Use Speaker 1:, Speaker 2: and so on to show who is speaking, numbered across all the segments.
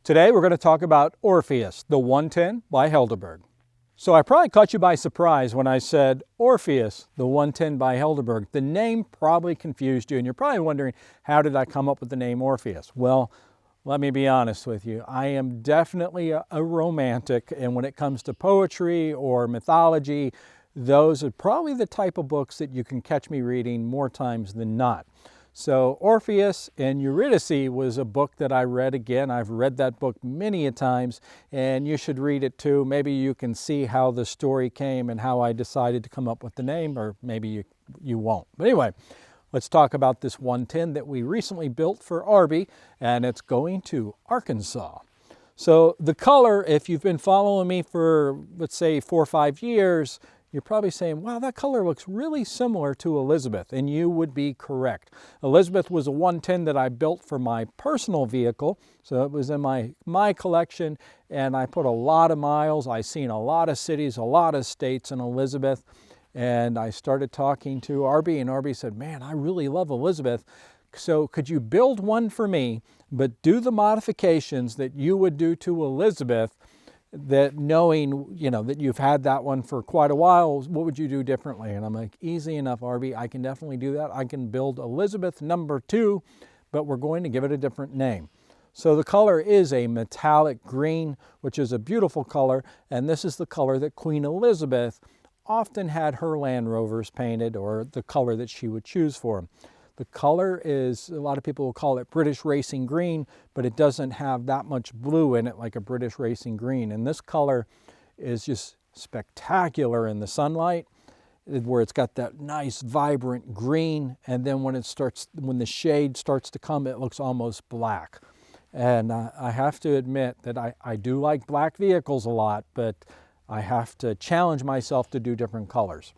Speaker 1: Today we're going to talk about Orpheus, the 110 by Helderburg. So I probably caught you by surprise when I said Orpheus, the 110 by Helderburg. The name probably confused you and you're probably wondering, how did I come up with the name Orpheus? Well, let me be honest with you. I am definitely a romantic, and when it comes to poetry or mythology, those are probably the type of books that you can catch me reading more times than not. So Orpheus and Eurydice was a book that I read again. I've read that book many a times, and you should read it too. Maybe you can see how the story came and how I decided to come up with the name, or maybe you won't. But anyway, let's talk about this 110 that we recently built for Arby, and it's going to Arkansas. So the color, if you've been following me for, let's say, 4 or 5 years, you're probably saying, wow, that color looks really similar to Elizabeth, and you would be correct. Elizabeth was a 110 that I built for my personal vehicle, so it was in my collection, and I put a lot of miles. I've seen a lot of cities, a lot of states in Elizabeth, and I started talking to Arby, and Arby said, man, I really love Elizabeth, so could you build one for me, but do the modifications that you would do to Elizabeth, that knowing, that you've had that one for quite a while, what would you do differently? And I'm like, easy enough, Arby, I can definitely do that. I can build Elizabeth #2, but we're going to give it a different name. So the color is a metallic green, which is a beautiful color, and this is the color that Queen Elizabeth often had her Land Rovers painted, or the color that she would choose for them. The color is, a lot of people will call it British Racing Green, but it doesn't have that much blue in it like a British Racing Green. And this color is just spectacular in the sunlight, where it's got that nice vibrant green, and then when the shade starts to come, it looks almost black. And I have to admit that I do like black vehicles a lot, but I have to challenge myself to do different colors.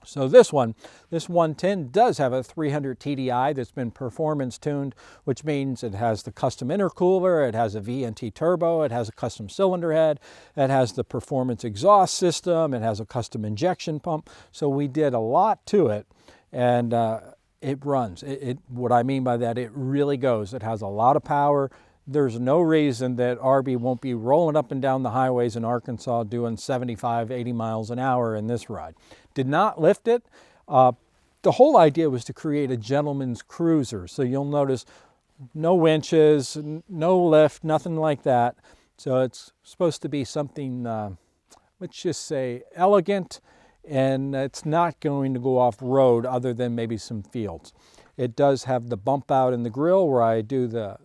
Speaker 1: So this 110 does have a 300 TDI that's been performance tuned, which means it has the custom intercooler, it has a VNT turbo, it has a custom cylinder head, it has the performance exhaust system, it has a custom injection pump. So we did a lot to it, and it runs. What I mean by that, it really goes. It has a lot of power. There's no reason that Arby won't be rolling up and down the highways in Arkansas doing 75, 80 miles an hour in this ride. Did not lift it. The whole idea was to create a gentleman's cruiser. So you'll notice no winches, no lift, nothing like that. So it's supposed to be something, let's just say, elegant, and it's not going to go off-road other than maybe some fields. It does have the bump out in the grill where I do the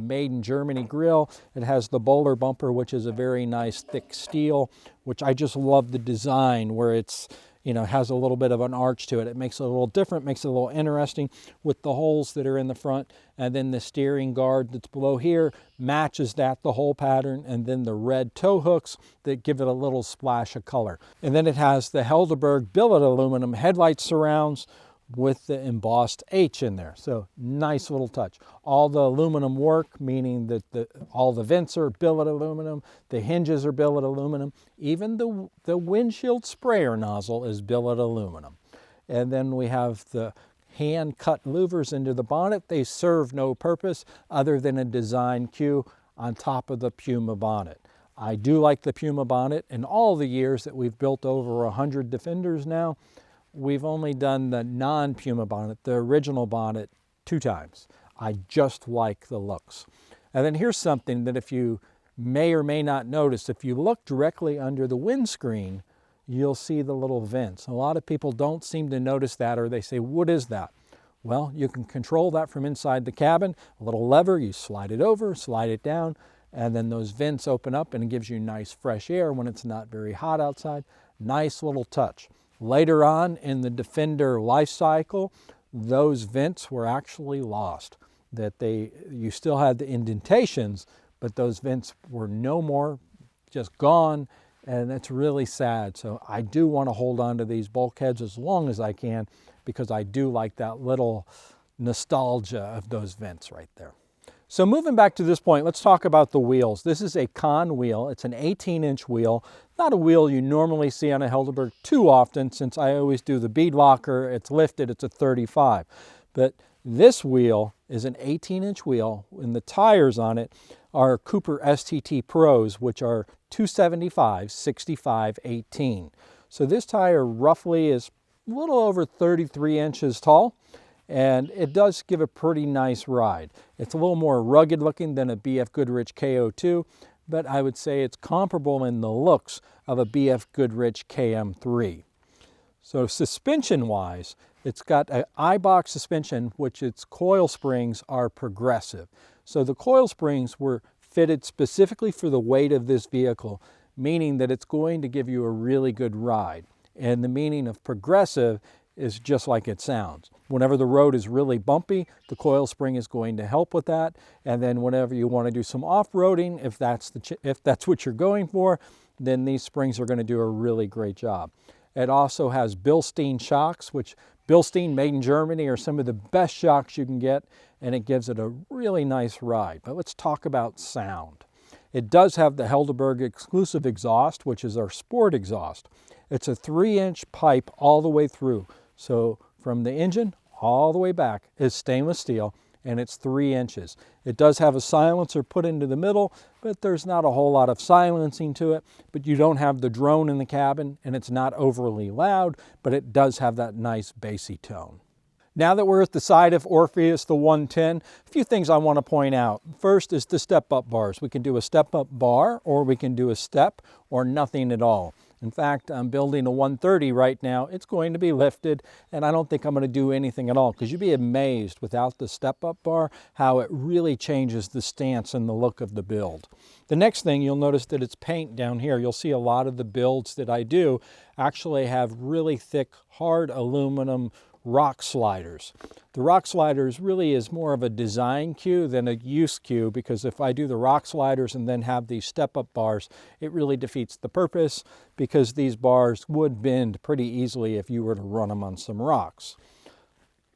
Speaker 1: Made in Germany grill. It has the bowler bumper, which is a very nice thick steel, which I just love the design where it's, has a little bit of an arch to it. It makes it a little different, makes it a little interesting with the holes that are in the front, and then the steering guard that's below here matches the whole pattern, and then the red tow hooks that give it a little splash of color. And then it has the Helderburg billet aluminum headlight surrounds with the embossed H in there. So nice little touch. All the aluminum work, meaning that all the vents are billet aluminum, the hinges are billet aluminum, even the windshield sprayer nozzle is billet aluminum. And then we have the hand-cut louvers into the bonnet. They serve no purpose other than a design cue on top of the Puma bonnet. I do like the Puma bonnet. In all the years that we've built over 100 Defenders now, we've only done the non-Puma bonnet, the original bonnet, 2 times. I just like the looks. And then here's something that if you may or may not notice, if you look directly under the windscreen, you'll see the little vents. A lot of people don't seem to notice that, or they say, what is that? Well, you can control that from inside the cabin. A little lever, you slide it over, slide it down, and then those vents open up and it gives you nice fresh air when it's not very hot outside. Nice little touch. Later on in the Defender life cycle, those vents were actually lost. You still had the indentations, but those vents were no more, just gone, and it's really sad. So I do want to hold on to these bulkheads as long as I can, because I do like that little nostalgia of those vents right there. So moving back to this point, let's talk about the wheels. This is a con wheel. It's an 18-inch wheel. Not a wheel you normally see on a Helderburg too often, since I always do the bead locker. It's lifted, it's a 35. But this wheel is an 18-inch wheel, and the tires on it are Cooper STT Pros, which are 275, 65, 18. So this tire roughly is a little over 33 inches tall, and it does give a pretty nice ride. It's a little more rugged looking than a BF Goodrich KO2, but I would say it's comparable in the looks of a BF Goodrich KM3. So suspension-wise, it's got an I-box suspension, which its coil springs are progressive. So the coil springs were fitted specifically for the weight of this vehicle, meaning that it's going to give you a really good ride. And the meaning of progressive is just like it sounds. Whenever the road is really bumpy, the coil spring is going to help with that. And then whenever you want to do some off-roading, if that's what you're going for, then these springs are going to do a really great job. It also has Bilstein shocks, which Bilstein made in Germany are some of the best shocks you can get, and it gives it a really nice ride. But let's talk about sound. It does have the Helderburg exclusive exhaust, which is our sport exhaust. It's a 3-inch pipe all the way through. So from the engine all the way back is stainless steel, and it's 3 inches. It does have a silencer put into the middle, but there's not a whole lot of silencing to it. But you don't have the drone in the cabin, and it's not overly loud, but it does have that nice bassy tone. Now that we're at the side of Orpheus, the 110, a few things I want to point out. First is the step-up bars. We can do a step-up bar, or we can do a step, or nothing at all. In fact, I'm building a 130 right now. It's going to be lifted, and I don't think I'm going to do anything at all, because you'd be amazed without the step-up bar how it really changes the stance and the look of the build. The next thing, you'll notice that it's paint down here. You'll see a lot of the builds that I do actually have really thick, hard aluminum rock sliders. The rock sliders really is more of a design cue than a use cue, because if I do the rock sliders and then have these step-up bars, it really defeats the purpose, because these bars would bend pretty easily if you were to run them on some rocks.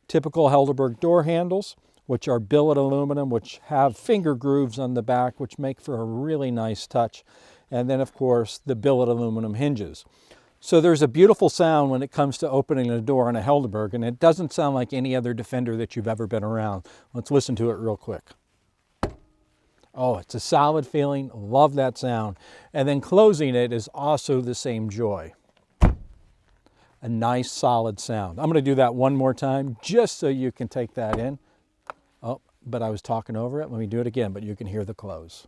Speaker 1: Typical Helderburg door handles, which are billet aluminum, which have finger grooves on the back, which make for a really nice touch. And then, of course, the billet aluminum hinges. So there's a beautiful sound when it comes to opening a door on a Helderburg, and it doesn't sound like any other Defender that you've ever been around. Let's listen to it real quick. Oh, it's a solid feeling. Love that sound. And then closing it is also the same joy. A nice solid sound. I'm going to do that one more time just so you can take that in. Oh, but I was talking over it. Let me do it again, but you can hear the close.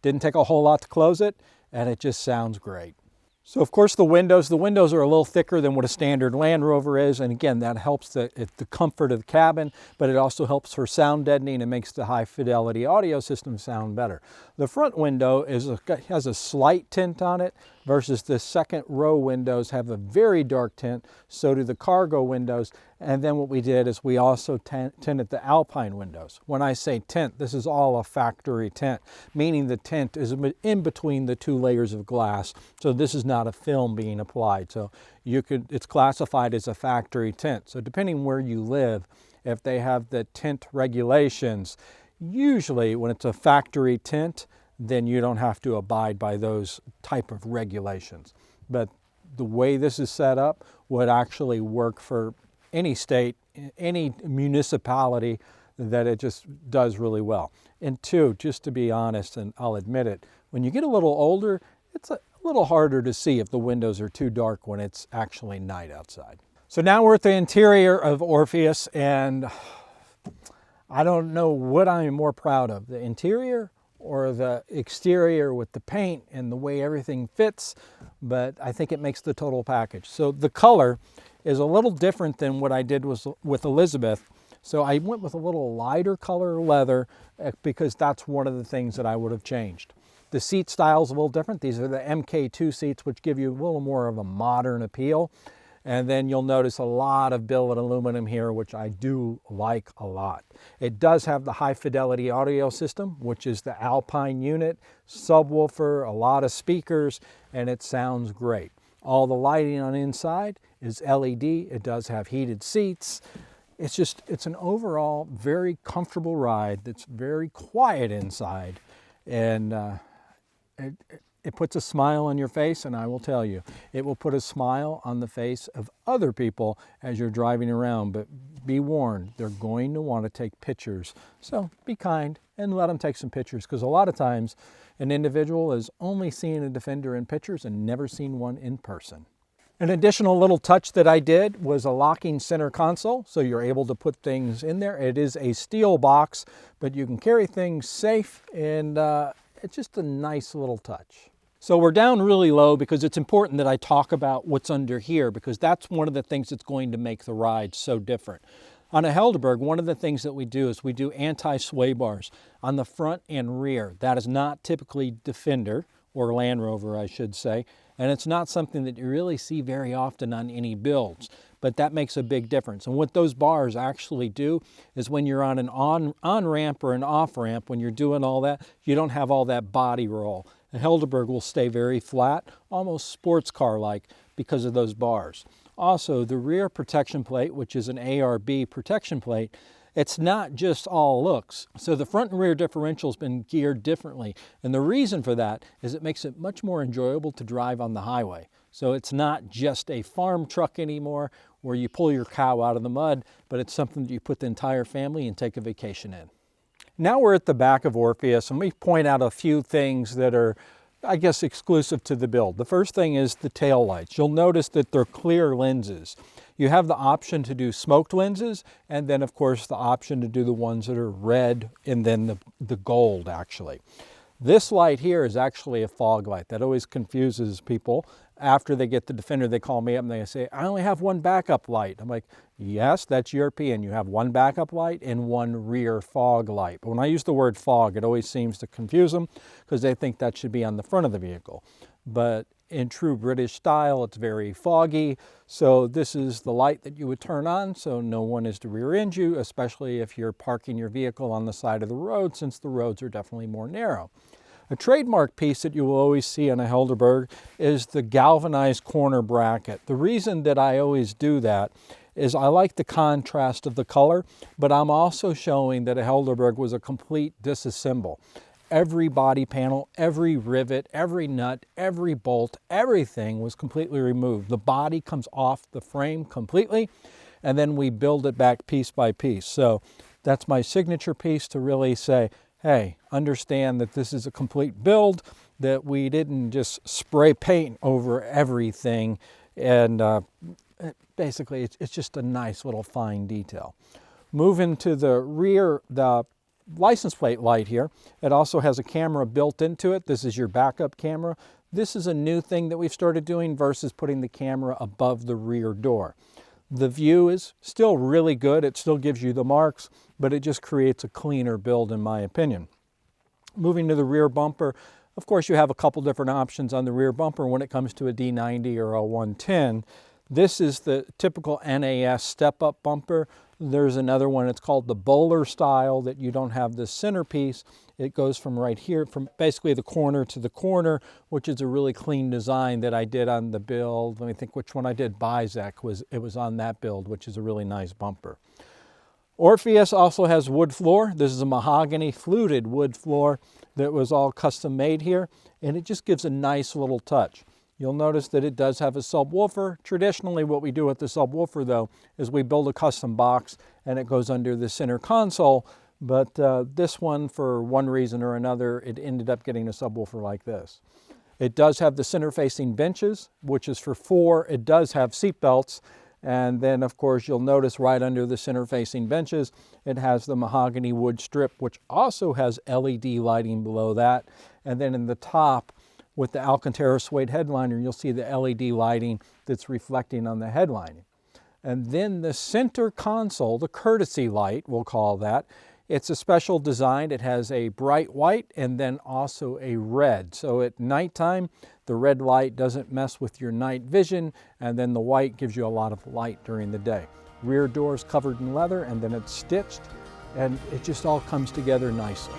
Speaker 1: Didn't take a whole lot to close it, and it just sounds great. So of course the windows are a little thicker than what a standard Land Rover is, and again that helps the comfort of the cabin, but it also helps for sound deadening and makes the high fidelity audio system sound better. The front window has a slight tint on it, versus the second row windows have a very dark tint, so do the cargo windows. And then what we did is we also tinted the Alpine windows. When I say tint, this is all a factory tint, meaning the tint is in between the two layers of glass. So this is not a film being applied. So it's classified as a factory tint. So depending where you live, if they have the tint regulations, usually when it's a factory tint, then you don't have to abide by those type of regulations. But the way this is set up would actually work for any state, any municipality, that it just does really well. And two, just to be honest, and I'll admit it, when you get a little older, it's a little harder to see if the windows are too dark when it's actually night outside. So now we're at the interior of Orpheus, and I don't know what I'm more proud of, the interior or the exterior with the paint and the way everything fits, but I think it makes the total package. So the color is a little different than what I did with Elizabeth. So I went with a little lighter color leather because that's one of the things that I would have changed. The seat style is a little different. These are the MK2 seats, which give you a little more of a modern appeal. And then you'll notice a lot of billet aluminum here, which I do like a lot. It does have the high fidelity audio system, which is the Alpine unit, subwoofer, a lot of speakers, and it sounds great. All the lighting on inside is LED. It does have heated seats. It's an overall very comfortable ride that's very quiet inside. And it puts a smile on your face, and I will tell you, it will put a smile on the face of other people as you're driving around. But be warned, they're going to want to take pictures. So be kind and let them take some pictures, because a lot of times an individual is only seeing a Defender in pictures and never seen one in person. An additional little touch that I did was a locking center console, so you're able to put things in there. It is a steel box, but you can carry things safe, and it's just a nice little touch. So we're down really low because it's important that I talk about what's under here, because that's one of the things that's going to make the ride so different. On a Helderburg, one of the things that we do is we do anti-sway bars on the front and rear. That is not typically Defender, or Land Rover, I should say, and it's not something that you really see very often on any builds, but that makes a big difference. And what those bars actually do is when you're on an on-ramp or an off-ramp, when you're doing all that, you don't have all that body roll. A Helderburg will stay very flat, almost sports car-like, because of those bars. Also, the rear protection plate, which is an ARB protection plate, it's not just all looks. So the front and rear differential has been geared differently. And the reason for that is it makes it much more enjoyable to drive on the highway. So it's not just a farm truck anymore where you pull your cow out of the mud, but it's something that you put the entire family and take a vacation in. Now we're at the back of Orpheus, and we point out a few things that are, I guess, exclusive to the build. The first thing is the tail lights. You'll notice that they're clear lenses. You have the option to do smoked lenses, and then of course the option to do the ones that are red and then the gold actually. This light here is actually a fog light. That always confuses people. After they get the Defender, they call me up and they say, I only have one backup light. I'm like, yes, that's European. You have one backup light and one rear fog light. But when I use the word fog, it always seems to confuse them because they think that should be on the front of the vehicle. But in true British style, it's very foggy. So this is the light that you would turn on so no one is to rear end you, especially if you're parking your vehicle on the side of the road, since the roads are definitely more narrow. A trademark piece that you will always see on a Helderburg is the galvanized corner bracket. The reason that I always do that is I like the contrast of the color, but I'm also showing that a Helderburg was a complete disassemble. Every body panel, every rivet, every nut, every bolt, everything was completely removed. The body comes off the frame completely, and then we build it back piece by piece. So that's my signature piece to really say, hey, understand that this is a complete build, that we didn't just spray paint over everything, and basically it's just a nice little fine detail. Moving to the rear, the license plate light here, it also has a camera built into it. This is your backup camera. This is a new thing that we've started doing versus putting the camera above the rear door. The view is still really good. It still gives you the marks, but it just creates a cleaner build in my opinion. Moving to the rear bumper, of course you have a couple different options on the rear bumper when it comes to a D90 or a 110. This is the typical NAS step-up bumper. There's another one, it's called the bowler style, that you don't have the centerpiece. It goes from right here, from basically the corner to the corner, which is a really clean design that I did on the build. Let me think which one I did. Bizek was on that build, which is a really nice bumper. Orpheus also has wood floor. This is a mahogany fluted wood floor that was all custom made here, and it just gives a nice little touch. You'll notice that it does have a subwoofer. Traditionally, what we do with the subwoofer, though, is we build a custom box and it goes under the center console. But this one, for one reason or another, it ended up getting a subwoofer like this. It does have the center-facing benches, which is for 4. It does have seat belts. And then, of course, you'll notice right under the center-facing benches, it has the mahogany wood strip, which also has LED lighting below that. And then in the top, with the Alcantara suede headliner, you'll see the LED lighting that's reflecting on the headlining. And then the center console, the courtesy light, we'll call that, it's a special design. It has a bright white and then also a red. So at nighttime, the red light doesn't mess with your night vision, and then the white gives you a lot of light during the day. Rear doors covered in leather, and then it's stitched, and it just all comes together nicely.